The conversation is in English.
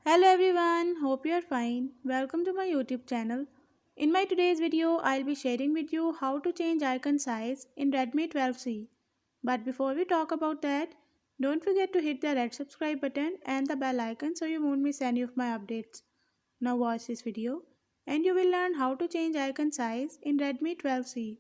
Hello everyone, hope you are fine. Welcome to my YouTube channel. In my today's video, I'll be sharing with you how to change icon size in Redmi 12C. But before we talk about that, don't forget to hit the red subscribe button and the bell icon so you won't miss any of my updates. Now watch this video and you will learn how to change icon size in Redmi 12C.